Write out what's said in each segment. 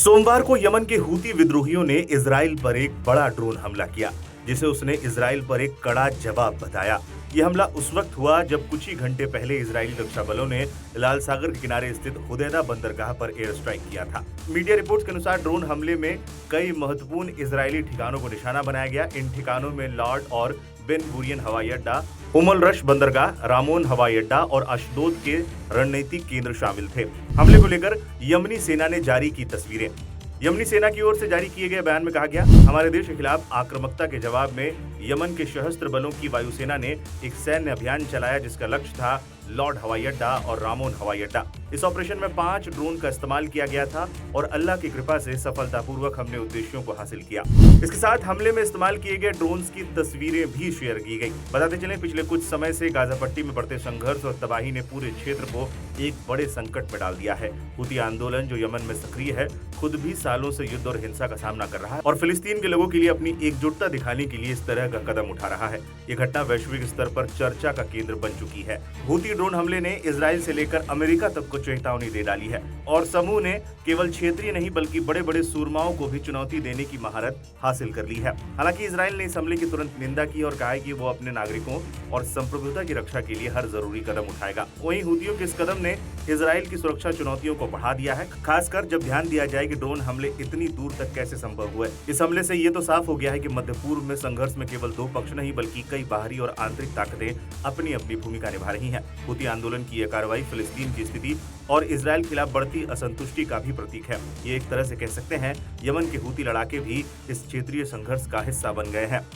सोमवार को यमन के हूती विद्रोहियों ने इजराइल पर एक बड़ा ड्रोन हमला किया, जिसे उसने इजराइल पर एक कड़ा जवाब बताया। यह हमला उस वक्त हुआ जब कुछ ही घंटे पहले इजरायली रक्षा बलों ने लाल सागर के किनारे स्थित हुदैदा बंदरगाह पर एयर स्ट्राइक किया था। मीडिया रिपोर्ट्स के अनुसार ड्रोन हमले में कई महत्वपूर्ण इजरायली ठिकानों को निशाना बनाया गया। इन ठिकानों में लॉर्ड और बेन गुरियन हवाई अड्डा, उमल रश बंदरगाह, रामोन हवाई अड्डा और अशदोद के रणनीतिक केंद्र शामिल थे। हमले को लेकर यमनी सेना ने जारी की तस्वीरें। यमनी सेना की ओर से जारी किए गए बयान में कहा गया, हमारे देश के खिलाफ आक्रामकता के जवाब में यमन के सशस्त्र बलों की वायुसेना ने एक सैन्य अभियान चलाया जिसका लक्ष्य था लॉर्ड हवाई अड्डा और रामोन हवाई अड्डा। इस ऑपरेशन में 5 ड्रोन का इस्तेमाल किया गया था और अल्लाह की कृपा से सफलतापूर्वक हमने उद्देश्यों को हासिल किया। इसके साथ हमले में इस्तेमाल किए गए ड्रोन्स की तस्वीरें भी शेयर की गई। बताते चलें, पिछले कुछ समय से गाजा पट्टी में बढ़ते संघर्ष और तबाही ने पूरे क्षेत्र को एक बड़े संकट में डाल दिया है। हूती आंदोलन जो यमन में सक्रिय है, खुद भी सालों से युद्ध और हिंसा का सामना कर रहा है और फिलिस्तीन के लोगों के लिए अपनी एकजुटता दिखाने के लिए इस तरह का कदम उठा रहा है। ये घटना वैश्विक स्तर पर चर्चा का केंद्र बन चुकी है। हूती ड्रोन हमले ने इजराइल से लेकर अमेरिका तक को चेतावनी दे डाली है और समूह ने केवल क्षेत्रीय नहीं बल्कि बड़े बड़े सूरमाओं को भी चुनौती देने की महारत हासिल कर ली है। हालांकि इजराइल ने इस हमले की तुरंत निंदा की और कहा है कि वो अपने नागरिकों और संप्रभुता की रक्षा के लिए हर जरूरी कदम उठाएगा। वहीं हूतियों के इस कदम ने इजराइल की सुरक्षा चुनौतियों को बढ़ा दिया है, खासकर जब ध्यान दिया जाए कि ड्रोन हमले इतनी दूर तक कैसे संभव हुए। इस हमले से ये तो साफ हो गया है कि मध्य पूर्व में संघर्ष में केवल 2 पक्ष नहीं बल्कि कई बाहरी और आंतरिक ताकतें अपनी अपनी भूमिका निभा रही हैं। हूती आंदोलन की यह कार्रवाई फिलिस्तीन की स्थिति और इजराइल के खिलाफ बढ़ती असंतुष्टि का भी प्रतीक है। ये एक तरह से कह सकते हैं यमन के हूती लड़ाके भी इस क्षेत्रीय संघर्ष का हिस्सा बन गए हैं।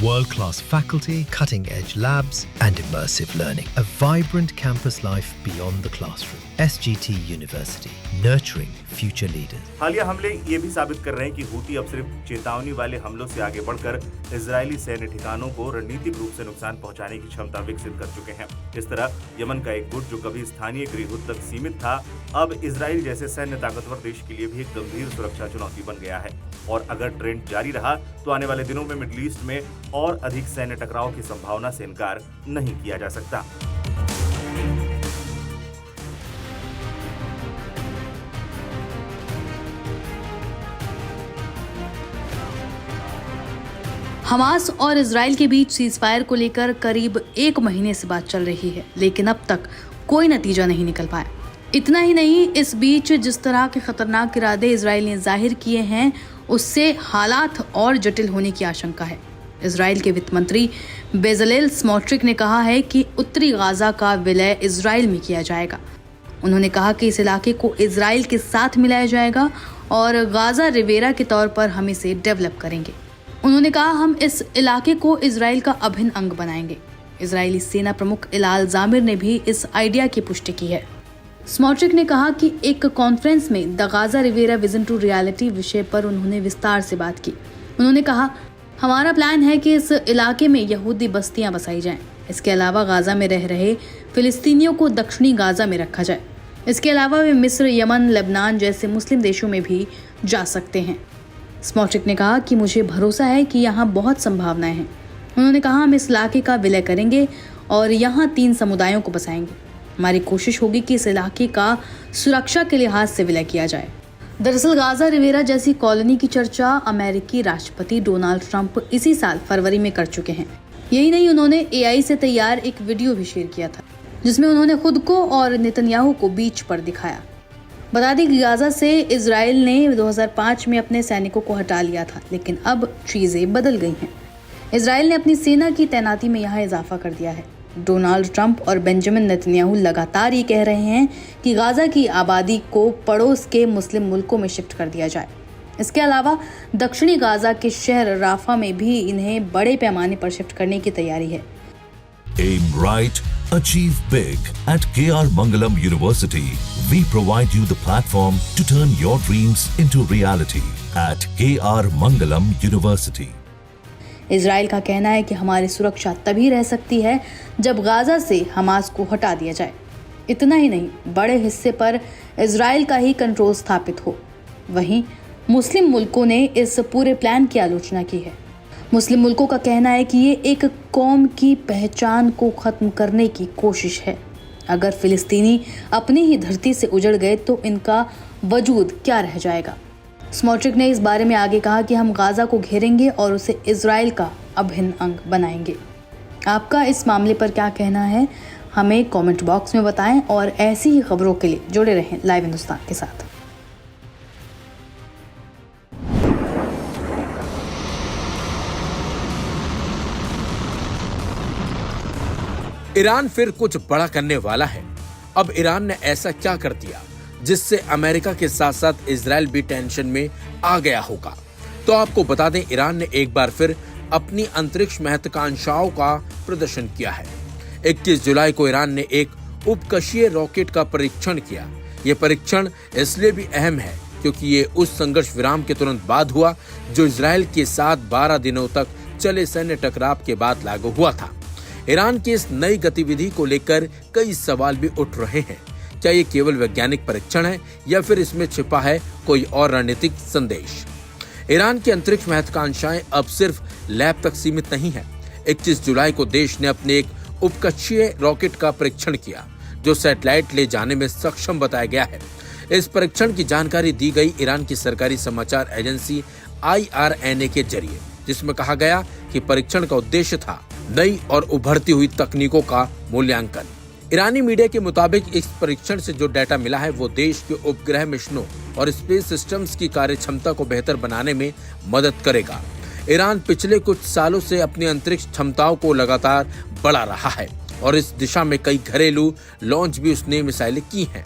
World-class faculty, cutting-edge labs and immersive learning. A vibrant campus life beyond the classroom. SGT University, nurturing future leaders. हालिया हमले ये भी साबित कर रहे हैं कि हूती अब सिर्फ चेतावनी वाले हमलों से आगे बढ़कर इजरायली सैन्य ठिकानों को रणनीतिक रूप से नुकसान पहुंचाने की क्षमता विकसित कर चुके हैं। इस तरह यमन का एक गुट जो कभी स्थानीय गृहयुद्ध तक सीमित था, अब इजराइल जैसे सैन्य ताकतवर देश के लिए भी एक गंभीर सुरक्षा चुनौती बन गया है। और अगर ट्रेंड जारी रहा तो आने वाले दिनों में मिडिल ईस्ट में और अधिक सैन्य टकराव की संभावना से इनकार नहीं किया जा सकता। हमास और इजराइल के बीच सीजफायर को लेकर करीब 1 महीने से बात चल रही है, लेकिन अब तक कोई नतीजा नहीं निकल पाया। इतना ही नहीं, इस बीच जिस तरह के खतरनाक इरादे इजराइल ने जाहिर किए हैं, उससे हालात और जटिल होने की आशंका है। इजराइल के वित्त मंत्री बेजलेल स्मोट्रिक ने कहा है कि उत्तरी गाजा का विलय इजराइल में किया जाएगा। उन्होंने कहा कि इस इलाके को इजराइल के साथ मिलाया जाएगा और गाजा रिवेरा के तौर पर हम इसे डेवलप करेंगे। उन्होंने कहा, हम इस इलाके को इजराइल का अभिन्न अंग बनाएंगे। इजरायली सेना प्रमुख इलाल जामिर ने भी इस आइडिया की पुष्टि की है। स्मोट्रिक ने कहा कि एक कॉन्फ्रेंस में the Gaza Riviera vision to reality विषय पर उन्होंने विस्तार से बात की। उन्होंने कहा, हमारा प्लान है कि इस इलाके में यहूदी बस्तियां बसाई जाएं। इसके अलावा गाजा में रह रहे फिलिस्तीनियों को दक्षिणी गाजा में रखा जाए। इसके अलावा वे मिस्र, यमन, लेबनान जैसे मुस्लिम देशों में भी जा सकते हैं। स्मोट्रिक ने कहा कि मुझे भरोसा है कि यहाँ बहुत संभावनाएं हैं। उन्होंने कहा, हम इस इलाके का विलय करेंगे और यहाँ 3 समुदायों को बसाएंगे। हमारी कोशिश होगी कि इस इलाके का सुरक्षा के लिहाज से विलय किया जाए। दरअसल गाजा रिवेरा जैसी कॉलोनी की चर्चा अमेरिकी राष्ट्रपति डोनाल्ड ट्रंप इसी साल फरवरी में कर चुके हैं। यही नहीं, उन्होंने AI से तैयार एक वीडियो भी शेयर किया था जिसमें उन्होंने खुद को और नेतन्याहू को बीच पर दिखाया। बता दें कि गाजा से इजराइल ने 2005 में अपने सैनिकों को हटा लिया था, लेकिन अब चीजें बदल गई हैं। इजराइल ने अपनी सेना की तैनाती में यहाँ इजाफा कर दिया है। डोनाल्ड ट्रंप और बेंजामिन नेतन्याहू लगातार ये कह रहे हैं कि गाजा की आबादी को पड़ोस के मुस्लिम मुल्कों में शिफ्ट कर दिया जाए। इसके अलावा दक्षिणी गाजा के शहर राफा में भी इन्हें बड़े पैमाने पर शिफ्ट करने की तैयारी है। Aim right, achieve big. At KR Mangalam University, we provide you the platform to turn your dreams into reality. At KR Mangalam University. Israel का कहना है कि हमारी सुरक्षा तभी रह सकती है जब गाजा से हमास को हटा दिया जाए। इतना ही नहीं, बड़े हिस्से पर इजराइल का ही कंट्रोल स्थापित हो। वहीं मुस्लिम मुल्कों ने इस पूरे प्लान की आलोचना की है। मुस्लिम मुल्कों का कहना है कि ये एक कौम की पहचान को खत्म करने की कोशिश है। अगर फिलिस्तीनी अपनी ही धरती से उजड़ गए तो इनका वजूद क्या रह जाएगा। स्मोट्रिक ने इस बारे में आगे कहा कि हम गाजा को घेरेंगे और उसे इजराइल का अभिन्न अंग बनाएंगे। आपका इस मामले पर क्या कहना है, हमें कमेंट बॉक्स में बताएं और ऐसी ही खबरों के लिए जुड़े रहें लाइव हिंदुस्तान के साथ। ईरान फिर कुछ बड़ा करने वाला है। अब ईरान ने ऐसा क्या कर दिया जिससे अमेरिका के साथ साथ इजराइल भी टेंशन में आ गया होगा। तो आपको बता दें, ईरान ने एक बार फिर अपनी अंतरिक्ष महत्वाकांक्षाओं का प्रदर्शन किया है। 21 जुलाई को ईरान ने एक उपकक्षीय रॉकेट का परीक्षण किया। यह परीक्षण इसलिए भी अहम है क्योंकि ये उस संघर्ष विराम के तुरंत बाद हुआ जो इजराइल के साथ 12 दिनों तक चले सैन्य टकराव के बाद लागू हुआ था। ईरान की इस नई गतिविधि को लेकर कई सवाल भी उठ रहे हैं। क्या ये केवल वैज्ञानिक परीक्षण है या फिर इसमें छिपा है कोई और रणनीतिक संदेश? ईरान की अंतरिक्ष महत्वाकांक्षाएं अब सिर्फ लैब तक सीमित नहीं है। 21 जुलाई को देश ने अपने एक उपकक्षीय रॉकेट का परीक्षण किया जो सैटेलाइट ले जाने में सक्षम बताया गया है। इस परीक्षण की जानकारी दी गई ईरान की सरकारी समाचार एजेंसी IRNA के जरिए, जिसमें कहा गया कि परीक्षण का उद्देश्य था नई और उभरती हुई तकनीकों का मूल्यांकन। ईरानी मीडिया के मुताबिक इस परीक्षण से जो डाटा मिला है वो देश के उपग्रह मिशनों और स्पेस सिस्टम्स की कार्यक्षमता को बेहतर बनाने में मदद करेगा। ईरान पिछले कुछ सालों से अपनी अंतरिक्ष क्षमताओं को लगातार बढ़ा रहा है और इस दिशा में कई घरेलू लॉन्च भी उसने मिसाइलें की हैं।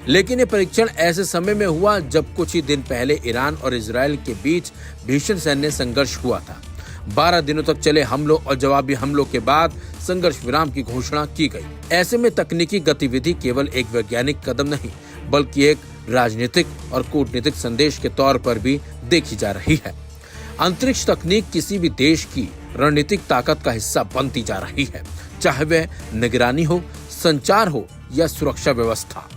लेकिन ये परीक्षण ऐसे समय में हुआ जब कुछ ही दिन पहले ईरान और इजराइल के बीच भीषण सैन्य संघर्ष हुआ था। 12 दिनों तक चले हमलों और जवाबी हमलों के बाद संघर्ष विराम की घोषणा की गई। ऐसे में तकनीकी गतिविधि केवल एक वैज्ञानिक कदम नहीं बल्कि एक राजनीतिक और कूटनीतिक संदेश के तौर पर भी देखी जा रही है। अंतरिक्ष तकनीक किसी भी देश की रणनीतिक ताकत का हिस्सा बनती जा रही है, चाहे वह निगरानी हो, संचार हो या सुरक्षा व्यवस्था।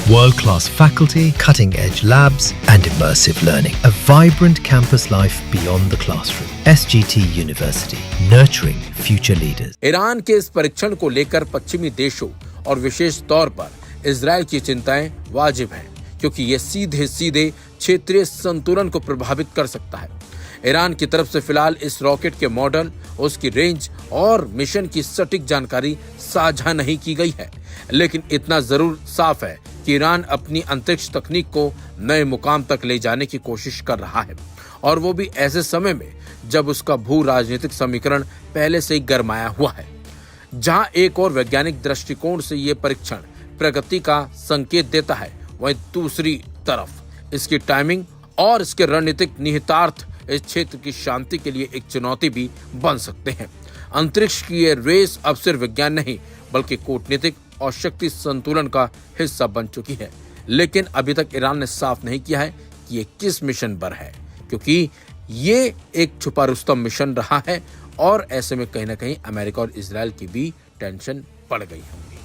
World-class faculty, cutting-edge labs, and immersive learning. A vibrant campus life beyond the classroom. SGT University, nurturing future leaders. Iran के इस परीक्षण को लेकर पश्चिमी देशों और विशेष तौर पर इजराइल की चिंताएं वाजिब हैं, क्योंकि ये सीधे सीधे क्षेत्रीय संतुलन को प्रभावित कर सकता है। ईरान की तरफ से फिलहाल इस रॉकेट के मॉडल, उसकी रेंज और मिशन की सटीक जानकारी साझा नहीं की गई है, लेकिन इतना जरूर साफ है कि ईरान अपनी अंतरिक्ष तकनीक को नए मुकाम तक ले जाने की कोशिश कर रहा है, और वो भी ऐसे समय में जब उसका भू राजनीतिक समीकरण पहले से ही गरमाया हुआ है। जहां एक और वैज्ञानिक दृष्टिकोण से ये परीक्षण प्रगति का संकेत देता है, वहीं दूसरी तरफ इसकी टाइमिंग और इसके रणनीतिक निहितार्थ इस क्षेत्र की शांति के लिए एक चुनौती भी बन सकते हैं। अंतरिक्ष की ये रेस अब सिर्फ विज्ञान नहीं बल्कि कूटनीतिक और शक्ति संतुलन का हिस्सा बन चुकी है। लेकिन अभी तक ईरान ने साफ नहीं किया है कि ये किस मिशन पर है, क्योंकि ये एक छुपा रुस्तम मिशन रहा है और ऐसे में कहीं ना कहीं अमेरिका और इजराइल की भी टेंशन बढ़ गई होगी।